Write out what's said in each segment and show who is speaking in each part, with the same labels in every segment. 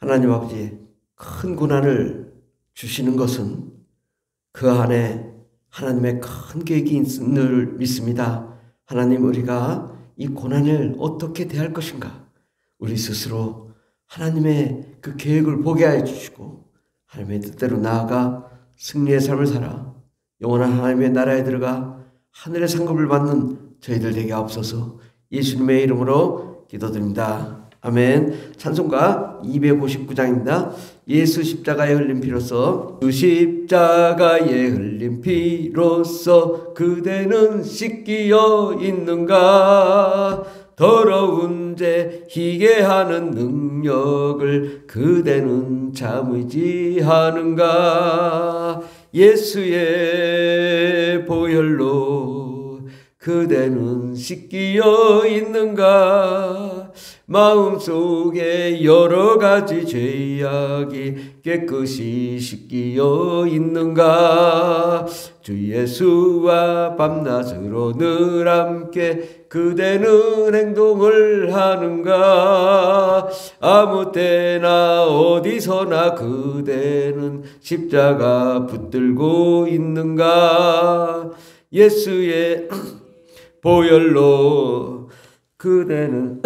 Speaker 1: 하나님 아버지, 큰 고난을 주시는 것은 그 안에 하나님의 큰 계획이 있는 줄 믿습니다. 하나님, 우리가 이 고난을 어떻게 대할 것인가, 우리 스스로 하나님의 그 계획을 보게 하여 주시고 하나님의 뜻대로 나아가 승리의 삶을 살아 영원한 하나님의 나라에 들어가 하늘의 상급을 받는 저희들 되게 하옵소서. 예수님의 이름으로 기도드립니다. 아멘. 찬송가 259장입니다. 예수 십자가에 흘린 피로써, 주 십자가에 흘린 피로써 그대는 씻기어 있는가, 더러운 죄 희게 하는 능력을 그대는 참 의지하는가, 예수의 보혈로 그대는 씻기어 있는가, 마음속에 여러 가지 죄악이 깨끗이 씻기어 있는가, 주 예수와 밤낮으로 늘 함께 그대는 행동을 하는가, 아무 때나 어디서나 그대는 십자가 붙들고 있는가, 예수의 보혈로 그대는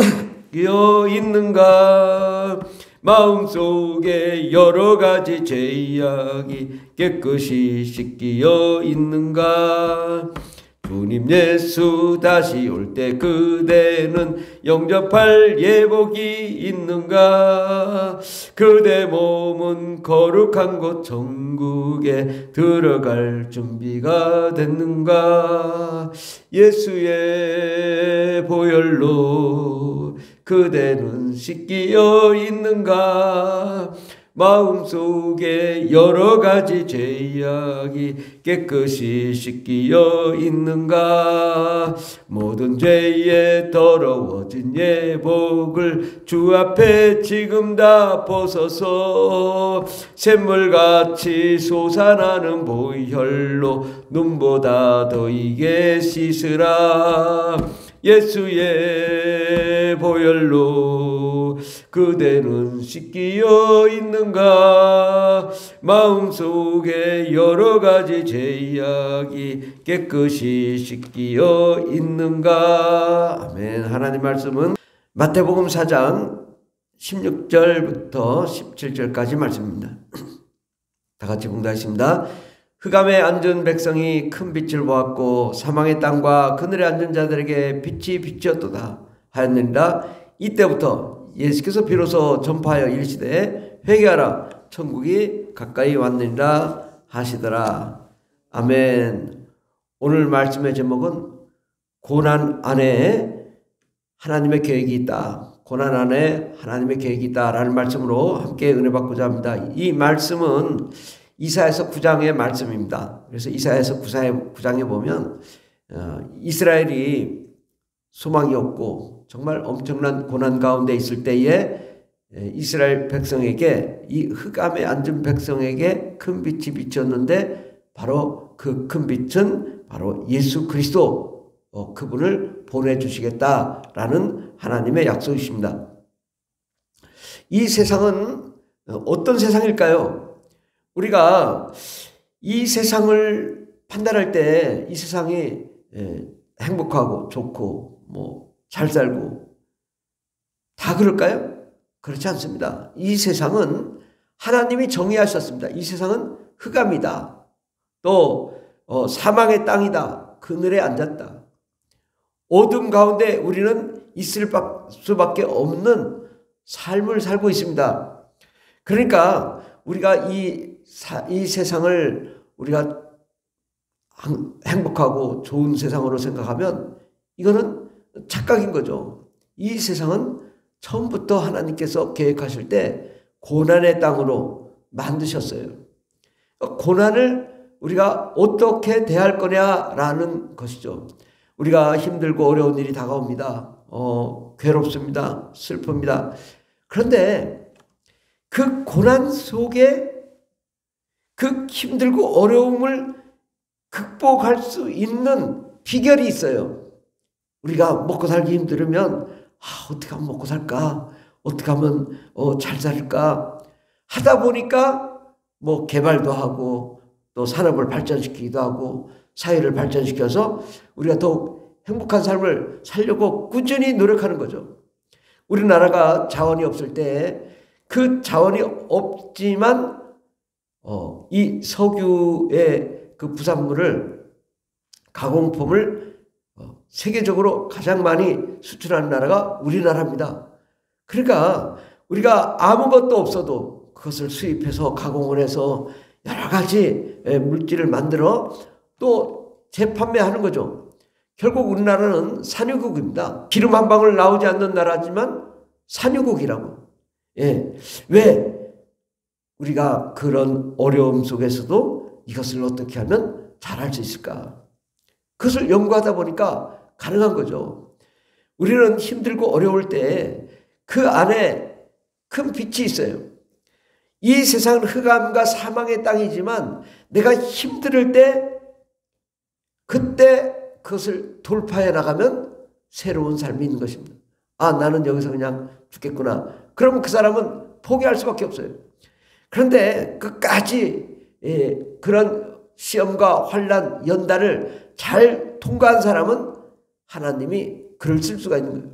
Speaker 1: 끼어 있는가, 마음속에 여러 가지 죄악이 깨끗이 씻기어 있는가, 주님 예수 다시 올 때 그대는 영접할 예복이 있는가, 그대 몸은 거룩한 곳 천국에 들어갈 준비가 됐는가, 예수의 보혈로 그대는 씻기어 있는가, 마음속에 여러 가지 죄악이 깨끗이 씻기어 있는가, 모든 죄에 더러워진 예복을 주 앞에 지금 다 벗어서 샘물같이 솟아나는 보혈로 눈보다 더 이게 씻으라, 예수의 보혈로 그대는 씻기어 있는가, 마음속에 여러 가지 죄악이 깨끗이 씻기어 있는가. 아멘. 하나님 말씀은 마태복음 4장 16절부터 17절까지 말씀입니다. 다 같이 봉독하겠습니다. 흑암에 앉은 백성이 큰 빛을 보았고 사망의 땅과 그늘에 앉은 자들에게 빛이 비추었도다 하였느니라. 이때부터 예수께서 비로소 전파하여 이르시되 회개하라, 천국이 가까이 왔느니라 하시더라. 아멘. 오늘 말씀의 제목은 고난 안에 하나님의 계획이 있다, 고난 안에 하나님의 계획이 있다라는 말씀으로 함께 은혜 받고자 합니다. 이 말씀은 이사야서 9장의 말씀입니다. 그래서 이사야서 9장에 보면 이스라엘이 소망이 없고 정말 엄청난 고난 가운데 있을 때에 이스라엘 백성에게, 이 흑암에 앉은 백성에게 큰 빛이 비쳤는데 바로 그 큰 빛은 바로 예수 그리스도, 그분을 보내주시겠다라는 하나님의 약속이십니다. 이 세상은 어떤 세상일까요? 우리가 이 세상을 판단할 때 이 세상이 행복하고 좋고 잘 살고 다 그럴까요? 그렇지 않습니다. 이 세상은 하나님이 정의하셨습니다. 이 세상은 흑암이다, 또 사망의 땅이다, 그늘에 앉았다, 어둠 가운데 우리는 있을 수밖에 없는 삶을 살고 있습니다. 그러니까 우리가 이 세상을 우리가 행복하고 좋은 세상으로 생각하면 이거는 착각인 거죠. 이 세상은 처음부터 하나님께서 계획하실 때 고난의 땅으로 만드셨어요. 고난을 우리가 어떻게 대할 거냐라는 것이죠. 우리가 힘들고 어려운 일이 다가옵니다. 괴롭습니다. 슬픕니다. 그런데 그 고난 속에 그 힘들고 어려움을 극복할 수 있는 비결이 있어요. 우리가 먹고 살기 힘들으면 어떻게 하면 먹고 살까? 어떻게 하면 잘 살까 하다 보니까 뭐 개발도 하고 또 산업을 발전시키기도 하고 사회를 발전시켜서 우리가 더욱 행복한 삶을 살려고 꾸준히 노력하는 거죠. 우리나라가 자원이 없을 때 그 자원이 없지만 이 석유의 그 부산물을 가공품을 세계적으로 가장 많이 수출하는 나라가 우리나라입니다. 그러니까 우리가 아무것도 없어도 그것을 수입해서 가공을 해서 여러 가지 물질을 만들어 또 재판매하는 거죠. 결국 우리나라는 산유국입니다. 기름 한 방울 나오지 않는 나라지만 산유국이라고. 예. 왜 우리가 그런 어려움 속에서도 이것을 어떻게 하면 잘할 수 있을까? 그것을 연구하다 보니까 가능한 거죠. 우리는 힘들고 어려울 때 그 안에 큰 빛이 있어요. 이 세상은 흑암과 사망의 땅이지만 내가 힘들 때 그때 그것을 돌파해 나가면 새로운 삶이 있는 것입니다. 아, 나는 여기서 그냥 죽겠구나. 그러면 그 사람은 포기할 수밖에 없어요. 그런데 끝까지 그런 시험과 환난, 연단을 잘 통과한 사람은 하나님이 글을 쓸 수가 있는 거예요.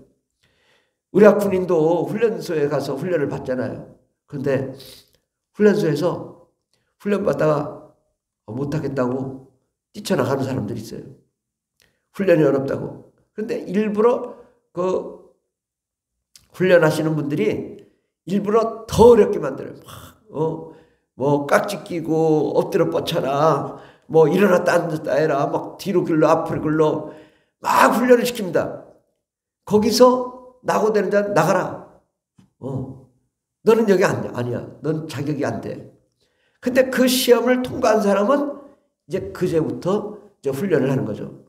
Speaker 1: 우리 군인도 훈련소에 가서 훈련을 받잖아요. 그런데 훈련소에서 훈련 받다가 못하겠다고 뛰쳐나가는 사람들이 있어요. 훈련이 어렵다고. 그런데 일부러 그 훈련하시는 분들이 일부러 더 어렵게 만들어요. 뭐 깍지 끼고 엎드려 뻗쳐라. 뭐 일어났다 앉았다 해라. 막 뒤로 굴러 앞으로 굴러 막 훈련을 시킵니다. 거기서 낙오되는 자는 나가라. 너는 여기 아니야. 넌 자격이 안 돼. 근데 그 시험을 통과한 사람은 이제 그제부터 이제 훈련을 하는 거죠.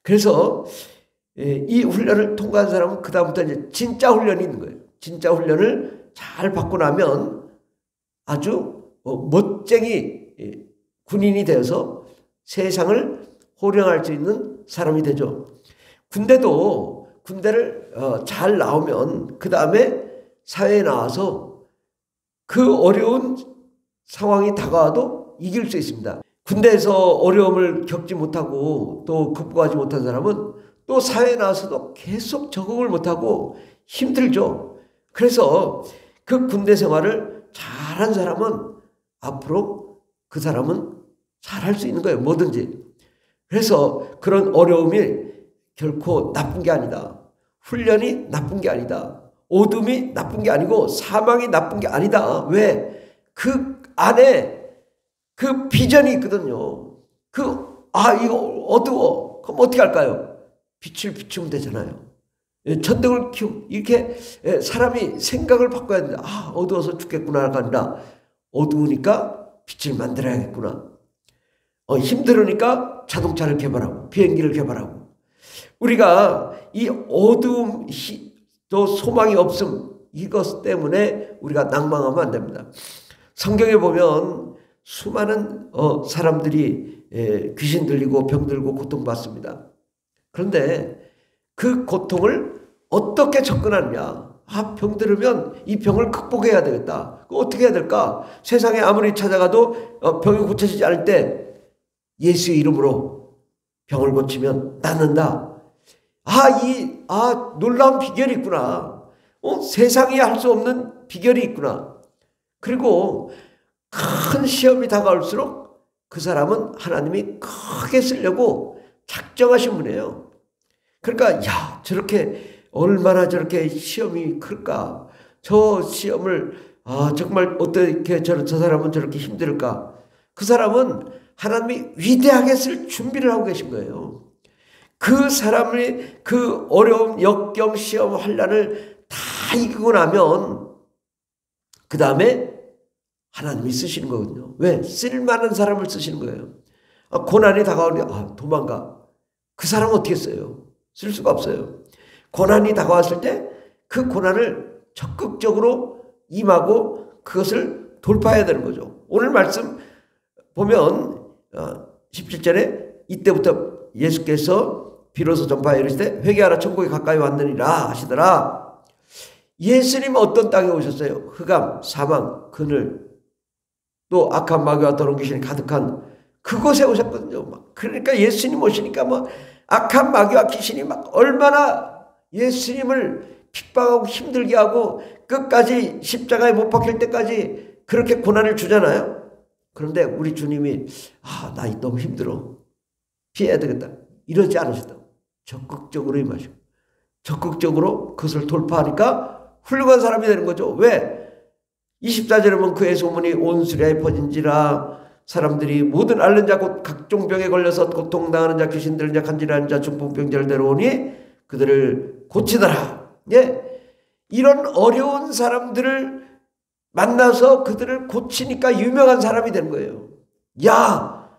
Speaker 1: 그래서 이 훈련을 통과한 사람은 그다음부터 이제 진짜 훈련이 있는 거예요. 진짜 훈련을 잘 받고 나면 아주 멋쟁이 군인이 되어서 세상을 호령할 수 있는 사람이 되죠. 군대를 잘 나오면 그 다음에 사회에 나와서 그 어려운 상황이 다가와도 이길 수 있습니다. 군대에서 어려움을 겪지 못하고 또 극복하지 못한 사람은 또 사회에 나와서도 계속 적응을 못하고 힘들죠. 그래서 그 군대 생활을 잘한 사람은 앞으로 그 사람은 잘할 수 있는 거예요. 뭐든지. 그래서 그런 어려움이 결코 나쁜 게 아니다. 훈련이 나쁜 게 아니다. 어둠이 나쁜 게 아니고 사망이 나쁜 게 아니다. 왜? 그 안에 그 비전이 있거든요. 이거 어두워. 그럼 어떻게 할까요? 빛을 비추면 되잖아요. 천등을 이렇게 사람이 생각을 바꿔야 된다. 어두워서 죽겠구나가 아니라 어두우니까 빛을 만들어야겠구나. 힘들으니까 자동차를 개발하고 비행기를 개발하고. 우리가 이 어두움, 또 소망이 없음, 이것 때문에 우리가 낭망하면 안 됩니다. 성경에 보면 수많은 사람들이 귀신 들리고 병 들고 고통받습니다. 그런데 그 고통을 어떻게 접근하느냐. 병 들으면 이 병을 극복해야 되겠다. 어떻게 해야 될까? 세상에 아무리 찾아가도 병이 고쳐지지 않을 때 예수의 이름으로 병을 고치면 낫는다. 놀라운 비결이 있구나. 세상이 할 수 없는 비결이 있구나. 그리고 큰 시험이 다가올수록 그 사람은 하나님이 크게 쓰려고 작정하신 분이에요. 그러니까 얼마나 저렇게 시험이 클까. 저 시험을 정말 어떻게 저 사람은 저렇게 힘들까. 그 사람은 하나님이 위대하게 쓸 준비를 하고 계신 거예요. 그 사람이 그 어려움, 역경, 시험, 환난을 다 이기고 나면 그 다음에 하나님이 쓰시는 거거든요. 왜? 쓸만한 사람을 쓰시는 거예요. 고난이 다가오니 도망가. 그 사람은 어떻게 써요? 쓸 수가 없어요. 고난이 다가왔을 때 그 고난을 적극적으로 임하고 그것을 돌파해야 되는 거죠. 오늘 말씀 보면 17절에 이때부터 예수께서 비로소 전파하여 이르시되 회개하라 천국이 가까이 왔느니라 하시더라. 예수님은 어떤 땅에 오셨어요? 흑암, 사망, 그늘, 또 악한 마귀와 더러운 귀신이 가득한 그곳에 오셨거든요. 그러니까 예수님 오시니까 뭐 악한 마귀와 귀신이 막 얼마나 예수님을 핍박하고 힘들게 하고 끝까지 십자가에 못 박힐 때까지 그렇게 고난을 주잖아요. 그런데 우리 주님이 나 너무 힘들어, 피해야 되겠다, 이러지 않으셨다고. 적극적으로 임하시고 적극적으로 그것을 돌파하니까 훌륭한 사람이 되는 거죠. 왜? 24절에 보면 그의 소문이 온 수리아에 퍼진지라 사람들이 모든 앓는 자 곧 각종 병에 걸려서 고통당하는 자, 귀신 들린 자, 간질하는 자, 중풍병자를 데려오니 그들을 고치더라. 예? 이런 어려운 사람들을 만나서 그들을 고치니까 유명한 사람이 되는 거예요. 야,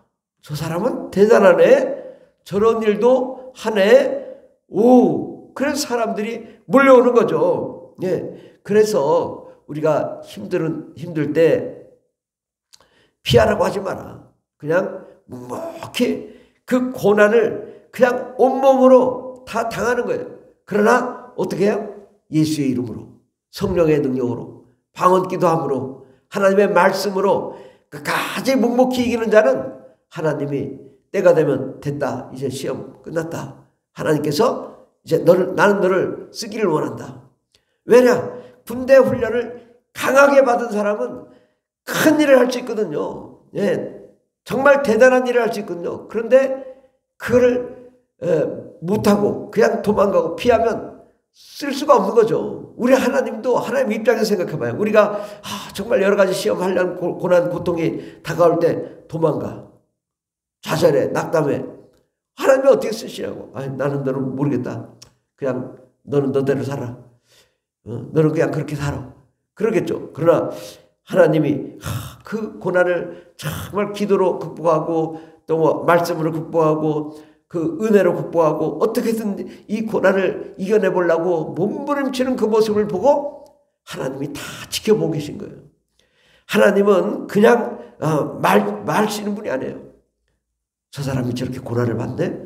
Speaker 1: 저 사람은 대단하네, 저런 일도 하네. 오, 그래서 사람들이 몰려오는 거죠. 예. 그래서 우리가 힘들 때 피하라고 하지 마라. 그냥 묵묵히 그 고난을 그냥 온몸으로 다 당하는 거예요. 그러나 어떻게 해요? 예수의 이름으로, 성령의 능력으로, 방언 기도함으로, 하나님의 말씀으로 끝까지 묵묵히 이기는 자는 하나님이 때가 되면 됐다, 이제 시험 끝났다, 하나님께서 이제 나는 너를 쓰기를 원한다. 왜냐? 군대 훈련을 강하게 받은 사람은 큰 일을 할 수 있거든요. 예, 정말 대단한 일을 할 수 있거든요. 그런데 그거를 못하고 그냥 도망가고 피하면 쓸 수가 없는 거죠. 우리 하나님도 하나님 입장에서 생각해봐요. 우리가 정말 여러 가지 시험 하려는 고난 고통이 다가올 때 도망가, 좌절해, 낙담해. 하나님이 어떻게 쓰시냐고. 나는 너를 모르겠다, 그냥 너는 너대로 살아, 너는 그냥 그렇게 살아, 그러겠죠. 그러나 하나님이 그 고난을 정말 기도로 극복하고 또 뭐 말씀으로 극복하고 그 은혜로 극복하고 어떻게든 이 고난을 이겨내보려고 몸부림치는 그 모습을 보고 하나님이 다 지켜보고 계신 거예요. 하나님은 그냥 말시는 분이 아니에요. 저 사람이 저렇게 고난을 받네?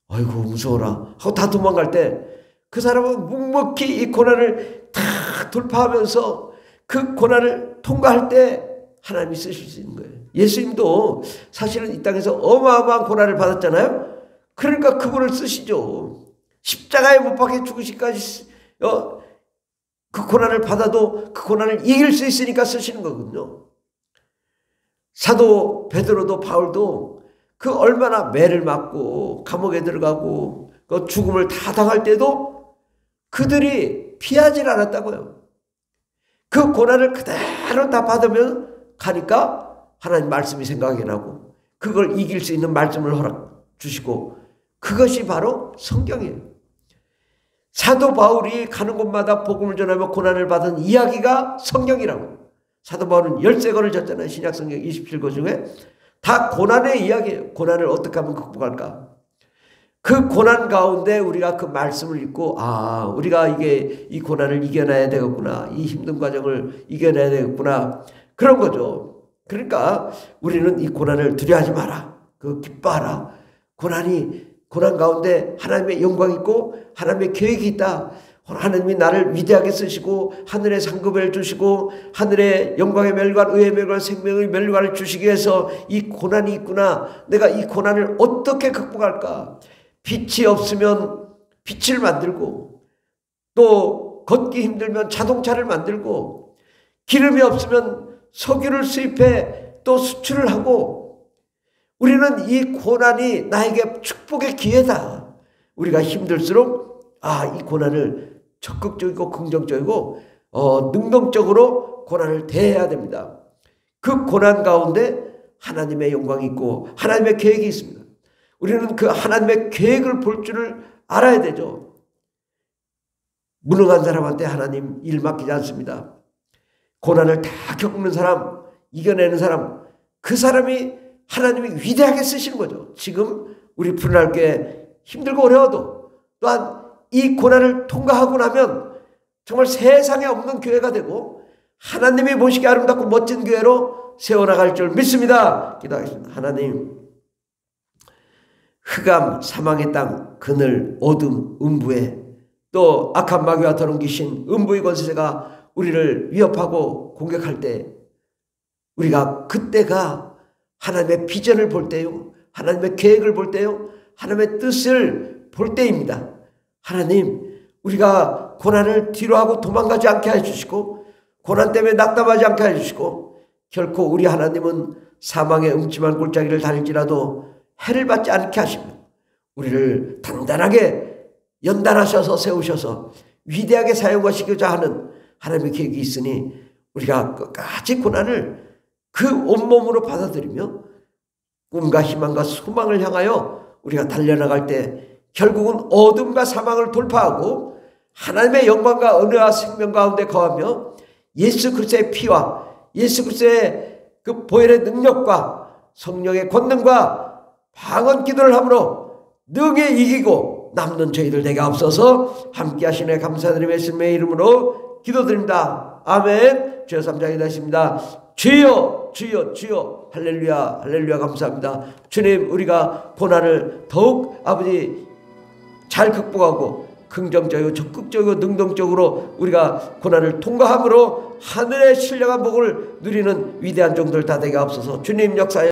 Speaker 1: 아이고 무서워라 하고 다 도망갈 때 그 사람은 묵묵히 이 고난을 다 돌파하면서 그 고난을 통과할 때 하나님이 쓰실 수 있는 거예요. 예수님도 사실은 이 땅에서 어마어마한 고난을 받았잖아요. 그러니까 그분을 쓰시죠. 십자가에 못 박혀 죽으시기까지 그 고난을 받아도 그 고난을 이길 수 있으니까 쓰시는 거거든요. 사도 베드로도 바울도 그 얼마나 매를 맞고 감옥에 들어가고 그 죽음을 다 당할 때도 그들이 피하지 않았다고요. 그 고난을 그대로 다 받으면 가니까 하나님 말씀이 생각이 나고 그걸 이길 수 있는 말씀을 허락 주시고, 그것이 바로 성경이에요. 사도 바울이 가는 곳마다 복음을 전하며 고난을 받은 이야기가 성경이라고. 사도 바울은 13권을 졌잖아요. 신약 성경 27권 중에 다 고난의 이야기예요. 고난을 어떻게 하면 극복할까. 그 고난 가운데 우리가 그 말씀을 읽고 우리가 이 고난을 이겨내야 되겠구나, 이 힘든 과정을 이겨내야 되겠구나, 그런 거죠. 그러니까 우리는 이 고난을 두려워하지 마라, 기뻐하라. 고난 가운데 하나님의 영광이 있고 하나님의 계획이 있다. 하나님이 나를 위대하게 쓰시고 하늘의 상급을 주시고 하늘의 영광의 멸관, 의의 멸관, 생명의 멸관을 주시기 위해서 이 고난이 있구나. 내가 이 고난을 어떻게 극복할까. 빛이 없으면 빛을 만들고, 또 걷기 힘들면 자동차를 만들고, 기름이 없으면 석유를 수입해 또 수출을 하고, 우리는 이 고난이 나에게 축복의 기회다. 우리가 힘들수록 이 고난을 적극적이고 긍정적이고 능동적으로 고난을 대해야 됩니다. 그 고난 가운데 하나님의 영광이 있고 하나님의 계획이 있습니다. 우리는 그 하나님의 계획을 볼 줄을 알아야 되죠. 무능한 사람한테 하나님 일 맡기지 않습니다. 고난을 다 겪는 사람, 이겨내는 사람, 그 사람이 하나님이 위대하게 쓰시는 거죠. 지금 우리 푸른날교회 힘들고 어려워도 또한 이 고난을 통과하고 나면 정말 세상에 없는 교회가 되고 하나님이 보시기에 아름답고 멋진 교회로 세워나갈 줄 믿습니다. 기도하겠습니다. 하나님, 흑암 사망의 땅, 그늘 어둠 음부에 또 악한 마귀와 더러운 귀신, 음부의 권세가 우리를 위협하고 공격할 때 우리가 그때가 하나님의 비전을 볼 때요, 하나님의 계획을 볼 때요, 하나님의 뜻을 볼 때입니다. 하나님, 우리가 고난을 뒤로하고 도망가지 않게 해주시고 고난 때문에 낙담하지 않게 해주시고 결코 우리 하나님은 사망의 음침한 골짜기를 다닐지라도 해를 받지 않게 하시며 우리를 단단하게 연단하셔서 세우셔서 위대하게 사용하시고자 하는 하나님의 계획이 있으니 우리가 끝까지 고난을 그 온몸으로 받아들이며 꿈과 희망과 소망을 향하여 우리가 달려나갈 때 결국은 어둠과 사망을 돌파하고 하나님의 영광과 은혜와 생명 가운데 거하며 예수 그리스도의 피와 예수 그리스도의 그 보혈의 능력과 성령의 권능과 방언 기도를 함으로 능히 이기고 남는 저희들 되게 앞서서 함께 하시네 감사드리며 예수님의 이름으로 기도드립니다. 아멘. 주여 3장이 되십니다. 주여 주여 주여 할렐루야 할렐루야 감사합니다. 주님, 우리가 고난을 더욱 아버지 잘 극복하고 긍정적이고 적극적이고 능동적으로 우리가 고난을 통과함으로 하늘의 신령한 복을 누리는 위대한 종들 다 되게 앞서서 주님 역사에